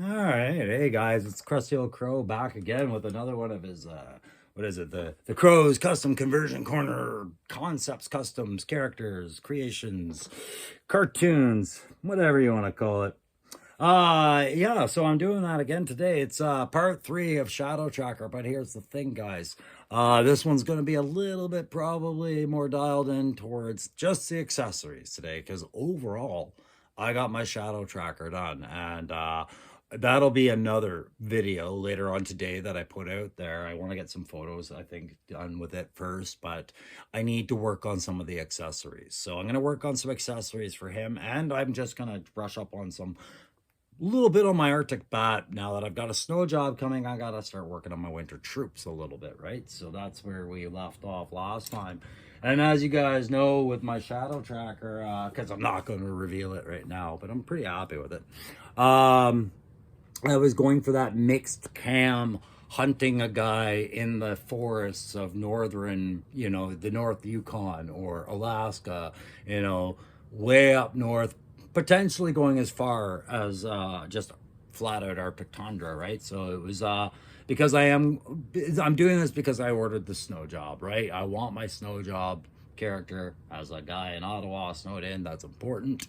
All right, hey guys, it's Crusty Old Crow back again with another one of his what is it? The Crow's Custom Conversion Corner concepts, customs, characters, creations, cartoons, whatever you want to call it. Yeah, so I'm doing that again today. It's part 3 of Shadow Tracker, but here's the thing, guys. This one's going to be a little bit probably more dialed in towards just the accessories today, because overall I got my Shadow Tracker done, and that'll be another video later on today that I put out there. I want to get some photos, I think, done with it first, but I need to work on some of the accessories. So I'm going to work on some accessories for him, and I'm just going to brush up on some little bit on my Arctic bat. Now that I've got a snow job coming, I gotta start working on my winter troops a little bit, right? So that's where we left off last time. And as you guys know, with my Shadow Tracker, because I'm not going to reveal it right now, but I'm pretty happy with it. I was going for that mixed cam, hunting a guy in the forests of northern, the North Yukon or Alaska, way up north, potentially going as far as just flat out Arctic tundra, right? So it was because I'm doing this because I ordered the snow job, right? I want my snow job character as a guy in Ottawa snowed in. That's important.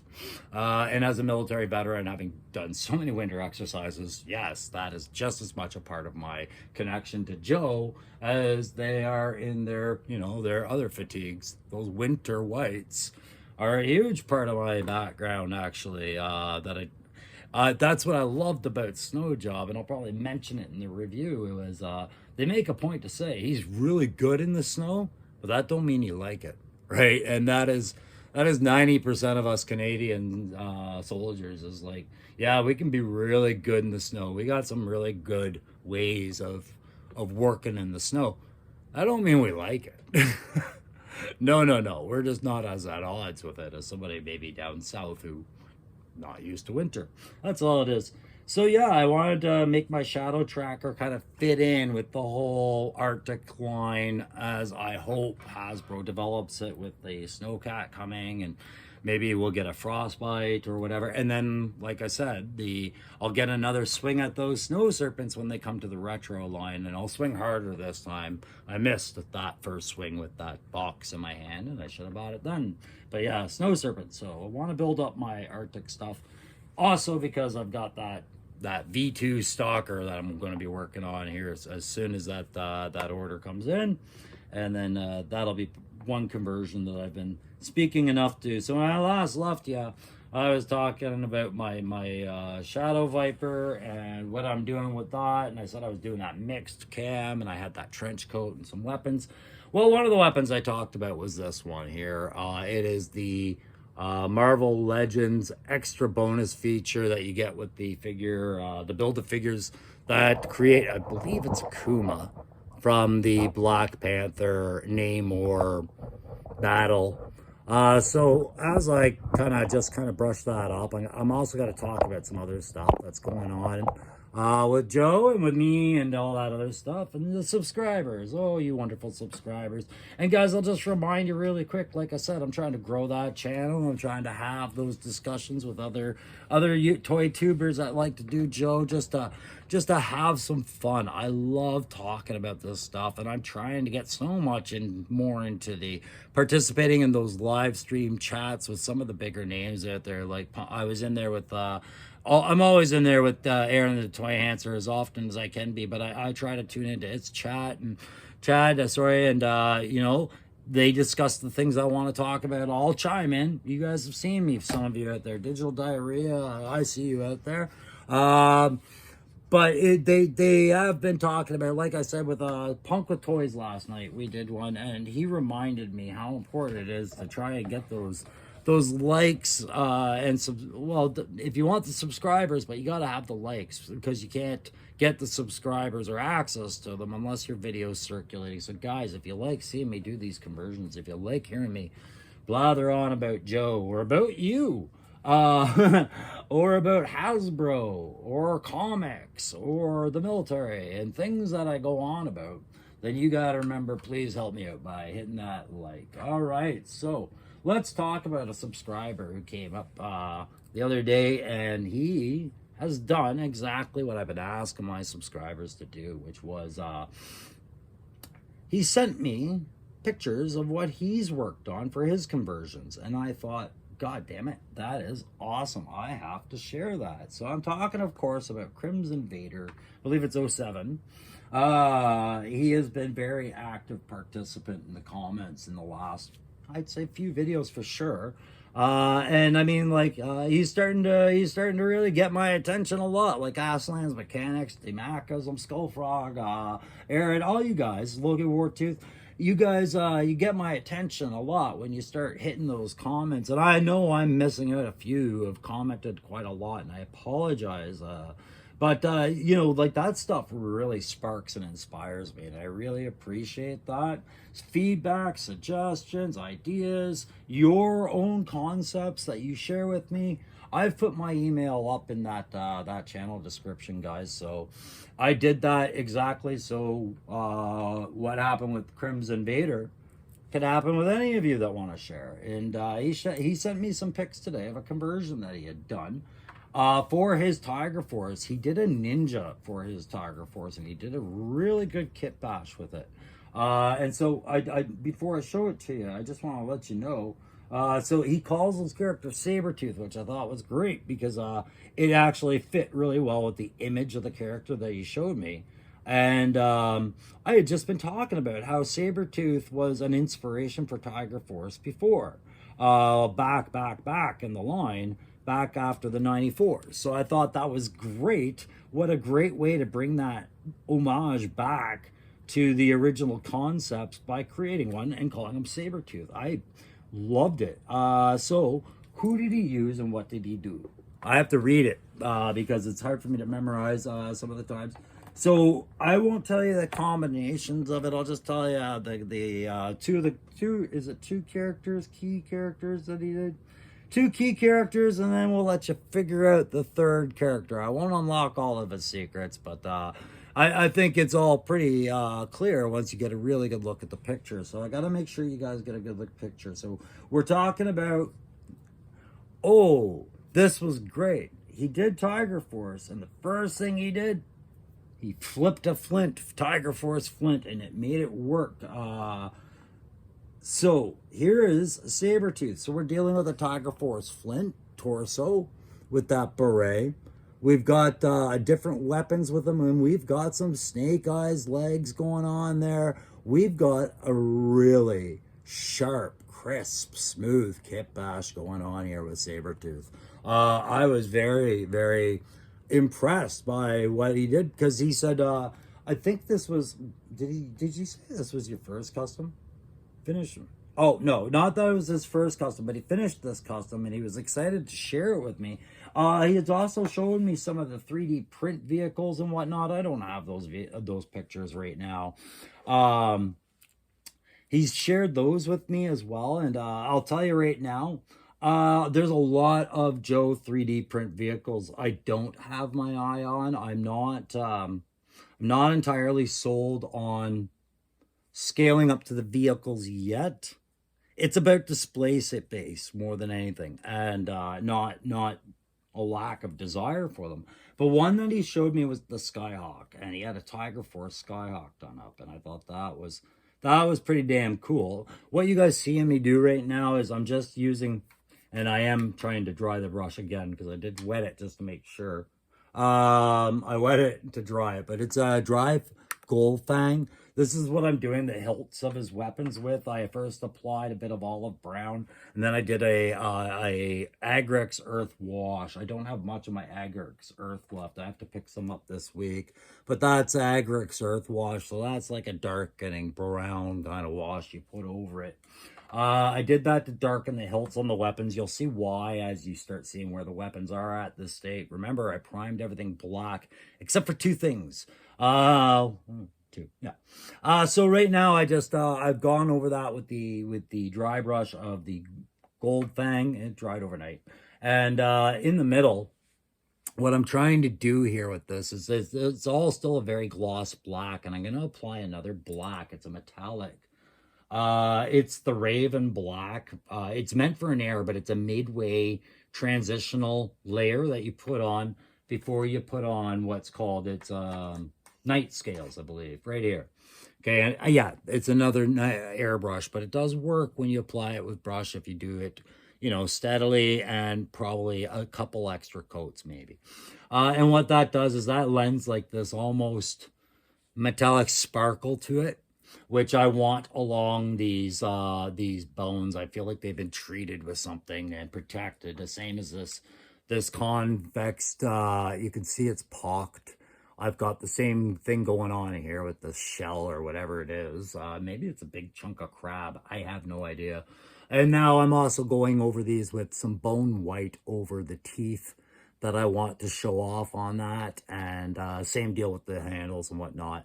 And as a military veteran, having done so many winter exercises, yes, that is just as much a part of my connection to Joe as they are in their, their other fatigues. Those winter whites are a huge part of my background, actually. That's what I loved about Snow Job, and I'll probably mention it in the review. It was they make a point to say he's really good in the snow, but that don't mean you like it, right? And that is 90% of us Canadian soldiers is like, yeah, we can be really good in the snow. We got some really good ways of working in the snow. I don't mean we like it. No, no, no. We're just not as at odds with it as somebody maybe down south who not used to winter. That's all it is. So yeah, I wanted to make my Shadow Tracker kind of fit in with the whole Arctic line, as I hope Hasbro develops it with the Snowcat coming, and maybe we'll get a frostbite or whatever. And then, like I said, I'll get another swing at those snow serpents when they come to the retro line, and I'll swing harder this time. I missed that first swing with that box in my hand, and I should have bought it then. But yeah, snow serpent. So I want to build up my Arctic stuff. Also, because I've got that V2 stalker that I'm going to be working on here as soon as that order comes in, and then that'll be one conversion that I've been speaking enough to. So when I last left you, I was talking about my Shadow Viper and what I'm doing with that, and I said I was doing that mixed cam, and I had that trench coat and some weapons. Well, one of the weapons I talked about was this one here. It is the Marvel Legends extra bonus feature that you get with the figure, the Build-A-Figures that create, I believe it's Kuma from the Black Panther Namor battle. So as I kind of brush that up, I'm also going to talk about some other stuff that's going on with Joe and with me and all that other stuff, and the subscribers. Oh, you wonderful subscribers. And guys, I'll just remind you really quick, like I said, I'm trying to grow that channel. I'm trying to have those discussions with other toy tubers that like to do Joe, just to have some fun. I love talking about this stuff, and I'm trying to get so much more into the participating in those live stream chats with some of the bigger names out there. Like I was in there with I'm always in there with Aaron the Toy Hancer as often as I can be, but I try to tune into its chat and they discuss the things I want to talk about. I'll chime in. You guys have seen me, some of you out there. Digital Diarrhea, I see you out there. But they have been talking about, like I said, with Punk with Toys last night, we did one, and he reminded me how important it is to try and get those likes if you want the subscribers, but you got to have the likes, because you can't get the subscribers or access to them unless your video's circulating. So guys, if you like seeing me do these conversions, if you like hearing me blather on about Joe or about you, or about Hasbro or comics or the military and things that I go on about, then you got to remember, please help me out by hitting that like. All right, so let's talk about a subscriber who came up the other day, and he has done exactly what I've been asking my subscribers to do, which was he sent me pictures of what he's worked on for his conversions. And I thought, God damn it, that is awesome. I have to share that. So I'm talking, of course, about Crimson Vader. I believe it's '07. He has been very active participant in the comments in the last, I'd say, few videos for sure. And I mean, like, he's starting to really get my attention a lot. Like Aslan's Mechanics, Demacasm, Skullfrog, Aaron, all you guys, Logan Wartooth, you guys, you get my attention a lot when you start hitting those comments. And I know I'm missing out. A few who have commented quite a lot, and I apologize. But you know, like that stuff really sparks and inspires me, and I really appreciate that. Feedback, suggestions, ideas, your own concepts that you share with me. I've put my email up in that channel description, guys. So I did that exactly. So what happened with Crimson Vader could happen with any of you that want to share. And he sent me some pics today of a conversion that he had done for his Tiger Force. He did a ninja for his Tiger Force, and he did a really good kit bash with it. And so I before I show it to you, I just want to let you know. So he calls his character Sabretooth, which I thought was great because it actually fit really well with the image of the character that he showed me. And I had just been talking about how Sabretooth was an inspiration for Tiger Force before, back in the line, back after the '94. So I thought that was great. What a great way to bring that homage back to the original concepts by creating one and calling him Sabretooth. I loved it. So who did he use and what did he do? I have to read it because it's hard for me to memorize some of the times. So I won't tell you the combinations of it. I'll just tell you two characters, key characters that he did. Two key characters, and then we'll let you figure out the third character. I won't unlock all of his secrets, but I think it's all pretty clear once you get a really good look at the picture. So I got to make sure you guys get a good look picture. So we're talking about, oh, this was great. He did Tiger Force, and the first thing he did, he flipped a flint, Tiger Force flint, and it made it work. So here is Sabretooth. So we're dealing with a Tiger Force flint torso with that beret. We've got different weapons with them, and we've got some snake eyes legs going on there. We've got a really sharp, crisp, smooth kit bash going on here with Sabretooth. I was very, very impressed by what he did because he said, I think this was, did you say this was your first custom? Finish. Oh no, not that it was his first custom, but he finished this custom and he was excited to share it with me. He has also shown me some of the 3D print vehicles and whatnot. I don't have those pictures right now. He's shared those with me as well, and I'll tell you right now, there's a lot of Joe 3D print vehicles I don't have my eye on. I'm not entirely sold on scaling up to the vehicles yet. It's about display set base more than anything, and not a lack of desire for them. But one that he showed me was the Skyhawk, and he had a Tiger Force Skyhawk done up, and I thought that was pretty damn cool. What you guys seeing me do right now is I'm just using, and I am trying to dry the brush again because I did wet it just to make sure. I wet it to dry it, but it's a dry gold fang. This is what I'm doing the hilts of his weapons with. I first applied a bit of olive brown, and then I did a Agrex Earth wash. I don't have much of my Agrex Earth left. I have to pick some up this week, but that's Agrex Earth wash, so that's like a darkening brown kind of wash you put over it. I did that to darken the hilts on the weapons. You'll see why as you start seeing where the weapons are at this state. Remember, I primed everything black except for two things. Two, yeah. So right now I just I've gone over that with the dry brush of the gold fang. It dried overnight, and in the middle, what I'm trying to do here with this is it's all still a very gloss black, and I'm going to apply another black. It's a metallic. It's the Raven Black. It's meant for an air, but it's a midway transitional layer that you put on before you put on what's called its night scales, I believe, right here. Okay, and yeah, it's another airbrush, but it does work when you apply it with brush if you do it, you know, steadily and probably a couple extra coats maybe. And what that does is that lends like this almost metallic sparkle to it, which I want along these bones. I feel like they've been treated with something and protected. The same as this convex. You can see it's pocked. I've got the same thing going on here with the shell or whatever it is. Maybe it's a big chunk of crab. I have no idea. And now I'm also going over these with some bone white over the teeth that I want to show off on that. And same deal with the handles and whatnot.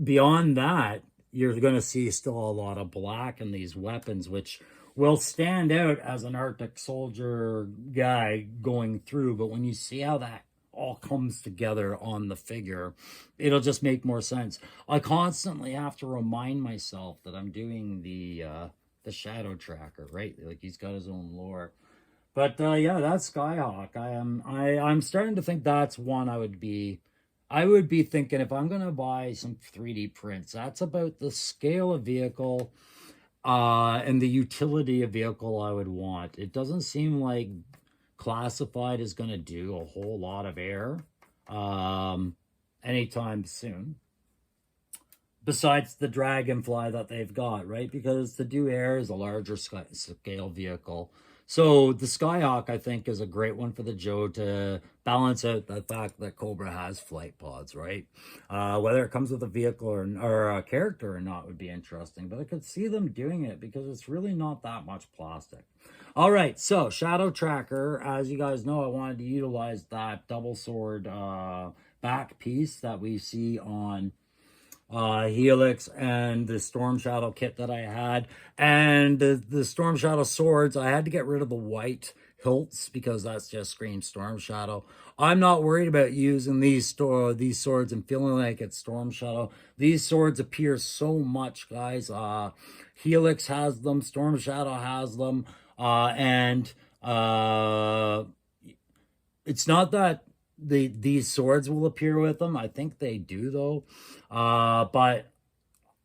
Beyond that, you're going to see still a lot of black in these weapons, which will stand out as an Arctic soldier guy going through. But when you see how that all comes together on the figure, it'll just make more sense. I constantly have to remind myself that I'm doing the shadow tracker, right? Like he's got his own lore. But yeah, that's Skyhawk. I'm starting to think that's one I would be thinking if I'm gonna buy some 3D prints, that's about the scale of vehicle and the utility of vehicle I would want. It doesn't seem like Classified is gonna do a whole lot of air anytime soon. Besides the Dragonfly that they've got, right? Because to do air is a larger scale vehicle. So the Skyhawk, I think, is a great one for the Joe to balance out the fact that Cobra has flight pods, right? Whether it comes with a vehicle or a character or not would be interesting. But I could see them doing it because it's really not that much plastic. All right, so Shadow Tracker, as you guys know, I wanted to utilize that double sword back piece that we see on Helix and the Storm Shadow kit that I had. And the Storm Shadow swords, I had to get rid of the white hilts because that's just screams Storm Shadow. I'm not worried about using these swords and feeling like it's Storm Shadow. These swords appear so much, guys. Helix has them, Storm Shadow has them, and it's not that these swords will appear with them. I think they do though. But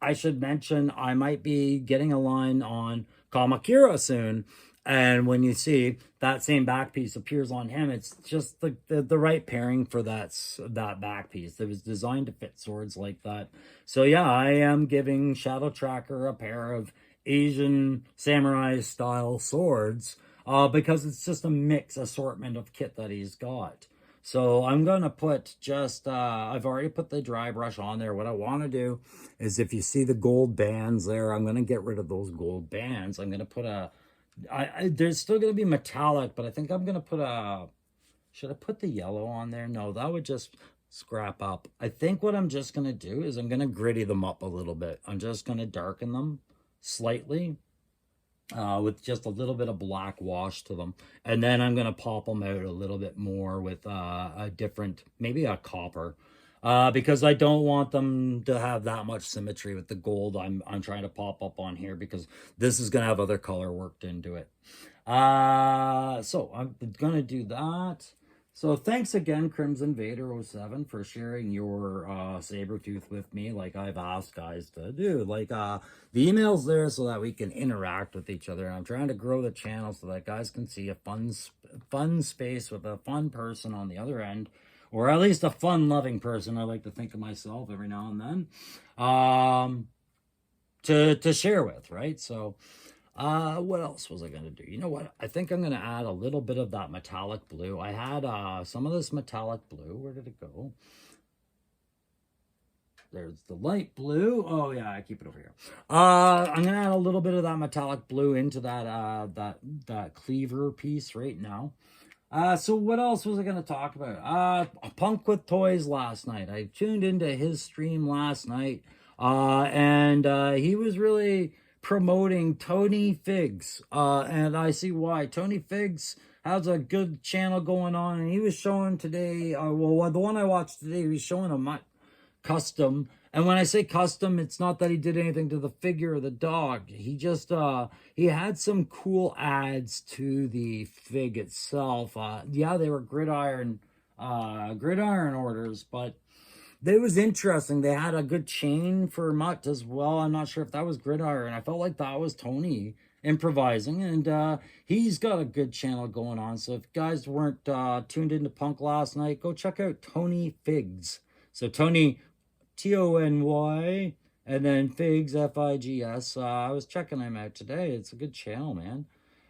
I should mention I might be getting a line on Kamakura soon. And when you see that same back piece appears on him, it's just the right pairing for that back piece. It was designed to fit swords like that. So yeah, I am giving Shadow Tracker a pair of Asian samurai style swords because it's just a mix assortment of kit that he's got. So I'm going to put just, I've already put the dry brush on there. What I want to do is if you see the gold bands there, I'm going to get rid of those gold bands. I'm going to put there's still going to be metallic, but I think I'm going to put should I put the yellow on there? No, that would just scrap up. I think what I'm just going to do is I'm going to gritty them up a little bit. I'm just going to darken them slightly. With just a little bit of black wash to them. And then I'm going to pop them out a little bit more with a different, maybe a copper. Because I don't want them to have that much symmetry with the gold I'm trying to pop up on here because this is going to have other color worked into it. So I'm going to do that. So thanks again, Crimson Vader 07, for sharing your Sabretooth with me like I've asked guys to do. Like the email's there so that we can interact with each other. And I'm trying to grow the channel so that guys can see a fun space with a fun person on the other end. Or at least a fun-loving person, I like to think of myself every now and then, to share with, right? So what else was I going to do? You know what? I think I'm going to add a little bit of that metallic blue. I had some of this metallic blue. Where did it go? There's the light blue. Oh, yeah, I keep it over here. I'm going to add a little bit of that metallic blue into that cleaver piece right now. So what else was I going to talk about? Punk with Toys last night. I tuned into his stream last night, and he was really promoting Tony Figs, and I see why. Tony Figs has a good channel going on, and he was showing today, well, the one I watched today, he was showing a custom, And when I say custom, it's not that he did anything to the figure or the dog. He just he had some cool adds to the fig itself. Yeah, they were gridiron orders, but it was interesting. They had a good chain for Mutt as well. I'm not sure if that was gridiron. I felt like that was Tony improvising, and he's got a good channel going on. So if you guys weren't tuned into Punk last night, go check out Tony Figs. So Tony, Tony, and then Figs, Figs. I was checking him out today. It's a good channel, man.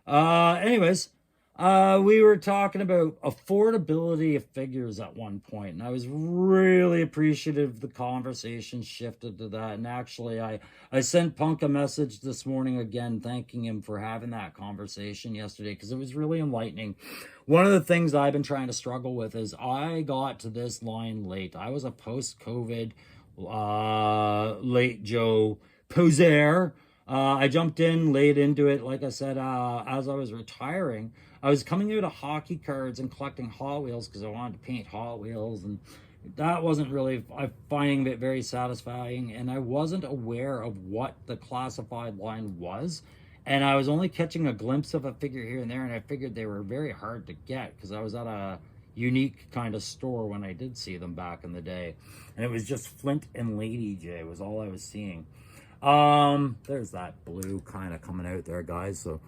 Anyways, we were talking about affordability of figures at one point, and I was really appreciative the conversation shifted to that. And actually, I sent Punk a message this morning again, thanking him for having that conversation yesterday, because it was really enlightening. One of the things I've been trying to struggle with is I got to this line late. I was a post-COVID late Joe poser. I jumped in late into it, like I said, as I was retiring. I was coming out of hockey cards and collecting Hot Wheels because I wanted to paint Hot Wheels, and that wasn't really finding it very satisfying, and I wasn't aware of what the classified line was, and I was only catching a glimpse of a figure here and there, and I figured they were very hard to get because I was at a unique kind of store when I did see them back in the day, and it was just Flint and Lady J was all I was seeing. There's that blue kind of coming out there, guys. So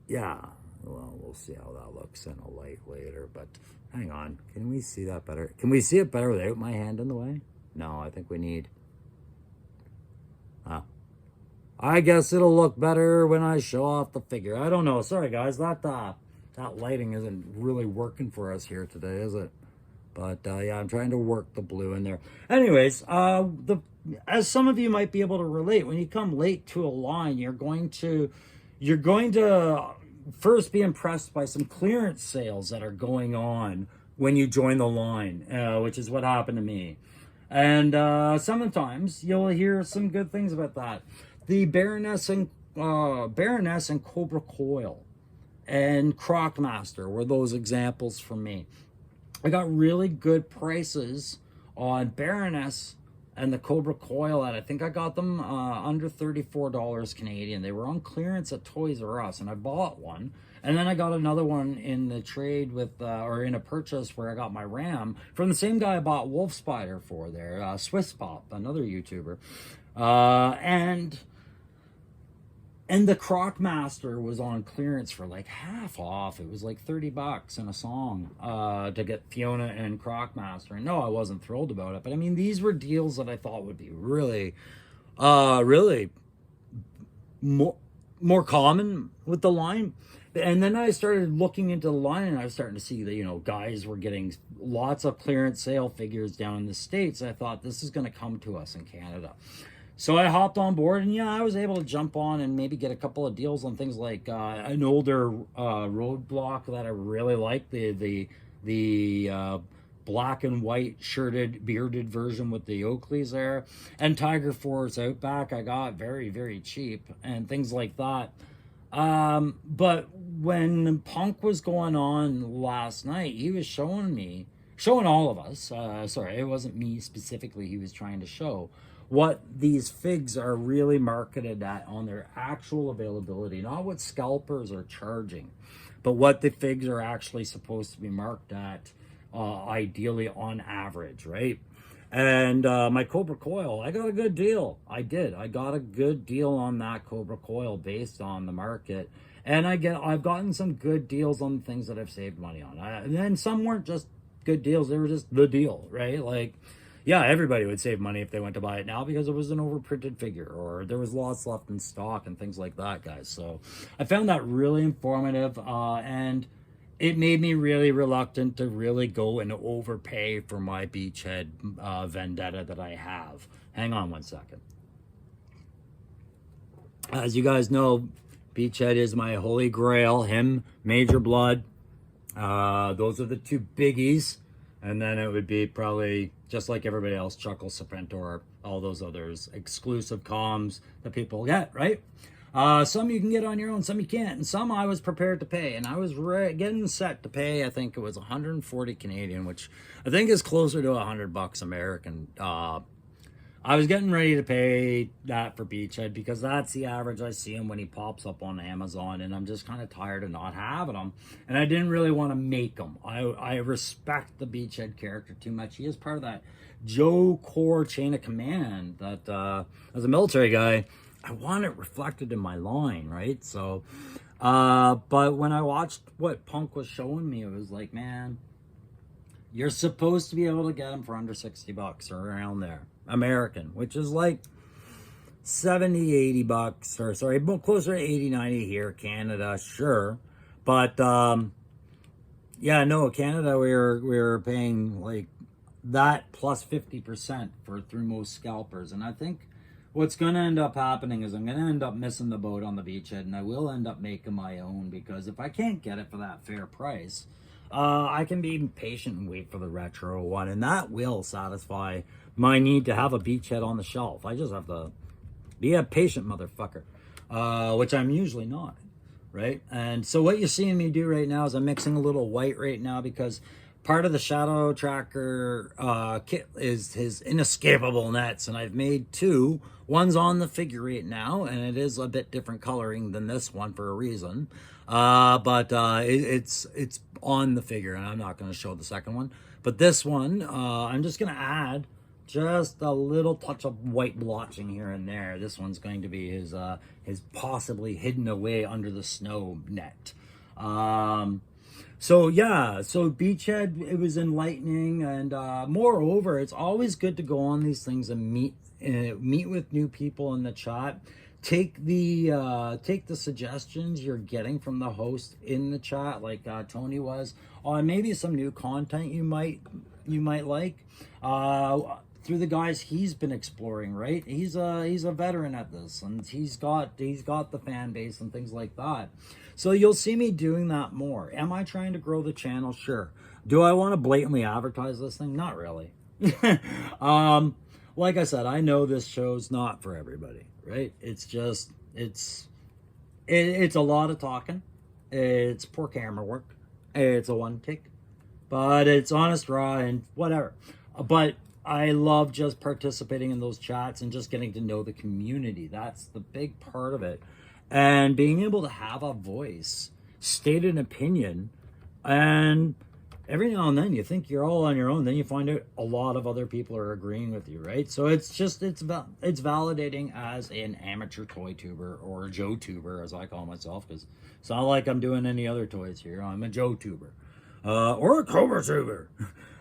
yeah, well, we'll see how that looks in a light later, but hang on, can we see that better? Can we see it better without my hand in the way? No, I think we need I guess it'll look better when I show off the figure. I don't know, sorry guys, that lighting isn't really working for us here today, is it? But yeah, I'm trying to work the blue in there. Anyways, as some of you might be able to relate, when you come late to a line, you're going to first be impressed by some clearance sales that are going on when you join the line, which is what happened to me. And sometimes you'll hear some good things about that. The Baroness and Cobra Coil and Crocmaster were those examples for me. I got really good prices on Baroness and the Cobra Coil, and I think I got them under $34 Canadian. They were on clearance at Toys R Us, and I bought one. And then I got another one in the trade with, or in a purchase where I got my RAM from the same guy I bought Wolf Spider for there, Swiss Pop, another YouTuber. And the Crocmaster was on clearance for like half off. It was like 30 bucks in a song to get Fiona and Crocmaster. And no, I wasn't thrilled about it. But I mean, these were deals that I thought would be really, really more common with the line. And then I started looking into the line, and I was starting to see that, you know, guys were getting lots of clearance sale figures down in the States. I thought this is going to come to us in Canada. So I hopped on board, and yeah, I was able to jump on and maybe get a couple of deals on things like an older Roadblock that I really liked, the black and white shirted, bearded version with the Oakleys there, and Tiger Force Outback I got very, very cheap, and things like that. But when Punk was going on last night, he was showing all of us, sorry, it wasn't me specifically he was trying to show, what these figs are really marketed at on their actual availability, not what scalpers are charging, but what the figs are actually supposed to be marked at, ideally on average, right? And my Cobra Coil, I got a good deal. I got a good deal on that Cobra Coil based on the market. And I've gotten some good deals on things that I've saved money on. And then some weren't just good deals, they were just the deal, right? Like, yeah, everybody would save money if they went to buy it now because it was an overprinted figure or there was lots left in stock and things like that, guys. So I found that really informative, and it made me really reluctant to really go and overpay for my Beachhead vendetta that I have. Hang on one second. As you guys know, Beachhead is my holy grail. Him, Major Blood. Those are the two biggies. And then it would be probably, just like everybody else, Chuckle, Serpentor, all those others, exclusive comms that people get, right? Some you can get on your own, some you can't, and some I was prepared to pay, and I was getting set to pay. I think it was 140 Canadian, which I think is closer to $100 American. I was getting ready to pay that for Beachhead because that's the average I see him when he pops up on Amazon, and I'm just kind of tired of not having him. And I didn't really want to make him. I respect the Beachhead character too much. He is part of that Joe core chain of command that, as a military guy, I want it reflected in my line, right? So, but when I watched what Punk was showing me, it was like, man, you're supposed to be able to get them for under $60 or around there. American, which is like 70, $80, or sorry, closer to 80, 90 here. Canada, sure. But yeah, no, Canada, we were paying like that plus 50% for through most scalpers. And I think what's going to end up happening is I'm going to end up missing the boat on the Beachhead, and I will end up making my own, because if I can't get it for that fair price, I can be patient and wait for the retro one, and that will satisfy my need to have a Beachhead on the shelf. I just have to be a patient motherfucker, which I'm usually not, right? And so what you're seeing me do right now is I'm mixing a little white right now, because part of the Shadow Tracker kit is his inescapable nets, and I've made two. One's on the figure eight now, and it is a bit different coloring than this one for a reason. But it's on the figure, and I'm not going to show the second one. But this one, I'm just going to add just a little touch of white blotching here and there. This one's going to be his possibly hidden away under the snow net. So yeah, so Beachhead, it was enlightening, and moreover, it's always good to go on these things and meet with new people in the chat. Take the suggestions you're getting from the host in the chat, like Tony was, on maybe some new content you might like. Through the guys he's been exploring, right? He's a veteran at this, and he's got the fan base and things like that. So you'll see me doing that more. Am I trying to grow the channel? Sure. Do I want to blatantly advertise this thing? Not really. Like I said, I know this show's not for everybody, right? It's just it's a lot of talking. It's poor camera work. It's a one take, but it's honest, raw, and whatever. But I love just participating in those chats and just getting to know the community. That's the big part of it. And being able to have a voice, state an opinion, and every now and then you think you're all on your own, then you find out a lot of other people are agreeing with you, right? So it's validating as an amateur toy tuber, or a Joe tuber, as I call myself, because it's not like I'm doing any other toys here. I'm a Joe tuber, or a Cobra tuber.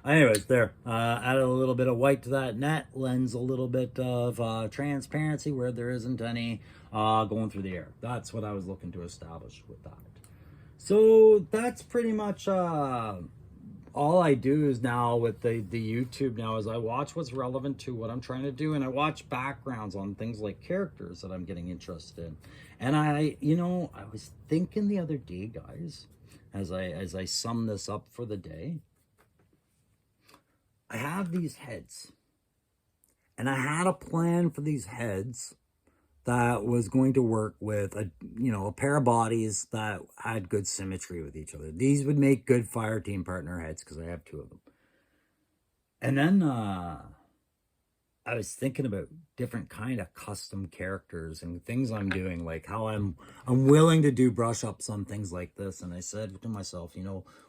Anyways, there, added a little bit of white to that net, lends a little bit of transparency where there isn't any, going through the air. That's what I was looking to establish with that. So that's pretty much all I do is now with the YouTube now is I watch what's relevant to what I'm trying to do, and I watch backgrounds on things like characters that I'm getting interested in. And I was thinking the other day, guys, as I sum this up for the day, I have these heads, and I had a plan for these heads that was going to work with a pair of bodies that had good symmetry with each other. These would make good fire team partner heads, because I have two of them. And then I was thinking about different kind of custom characters and things I'm doing, like how I'm willing to do brush ups on things like this. And I said to myself,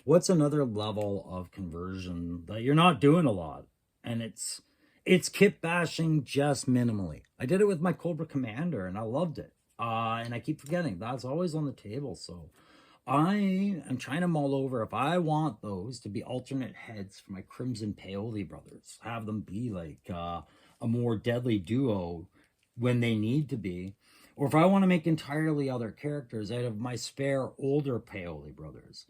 what's another level of conversion that you're not doing a lot? And it's kit bashing just minimally. I did it with my Cobra Commander, and I loved it. And I keep forgetting that's always on the table. So I am trying to mull over if I want those to be alternate heads for my Crimson Paoli brothers. Have them be like a more deadly duo when they need to be. Or if I want to make entirely other characters out of my spare older Paoli brothers.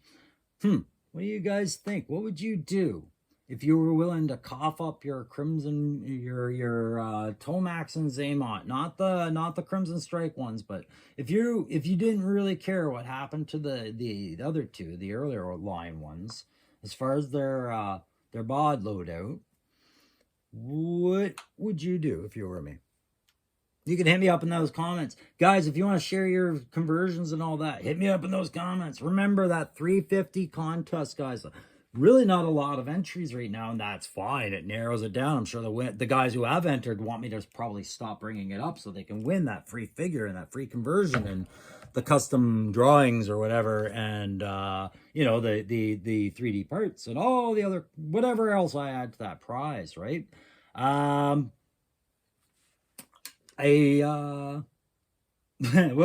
What do you guys think? What would you do if you were willing to cough up your Crimson, your Tomax and Zaymont, not the Crimson Strike ones, but if you didn't really care what happened to the other two, the earlier line ones, as far as their bod loadout, what would you do if you were me? You can hit me up in those comments. Guys, if you want to share your conversions and all that, hit me up in those comments. Remember that 350 contest, guys. Really not a lot of entries right now, and that's fine. It narrows it down. I'm sure the guys who have entered want me to probably stop bringing it up so they can win that free figure and that free conversion and the custom drawings or whatever, and you know, the 3D parts and all the other whatever else I add to that prize, right? What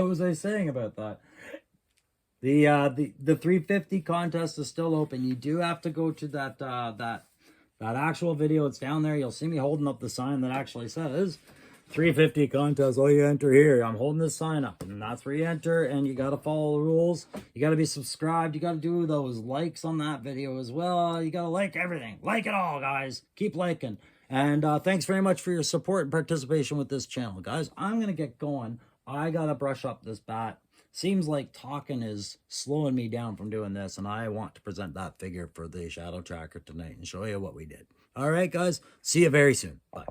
was I saying about that? The 350 contest is still open. You do have to go to that actual video. It's down there. You'll see me holding up the sign that actually says 350 contest. All you enter here. I'm holding this sign up, and that's where you enter. And you got to follow the rules. You got to be subscribed. You got to do those likes on that video as well. You got to like everything. Like it all, guys. Keep liking. And thanks very much for your support and participation with this channel, guys. I'm going to get going. I got to brush up this bat. Seems like talking is slowing me down from doing this, and I want to present that figure for the Shadow Tracker tonight and show you what we did. All right, guys. See you very soon. Bye.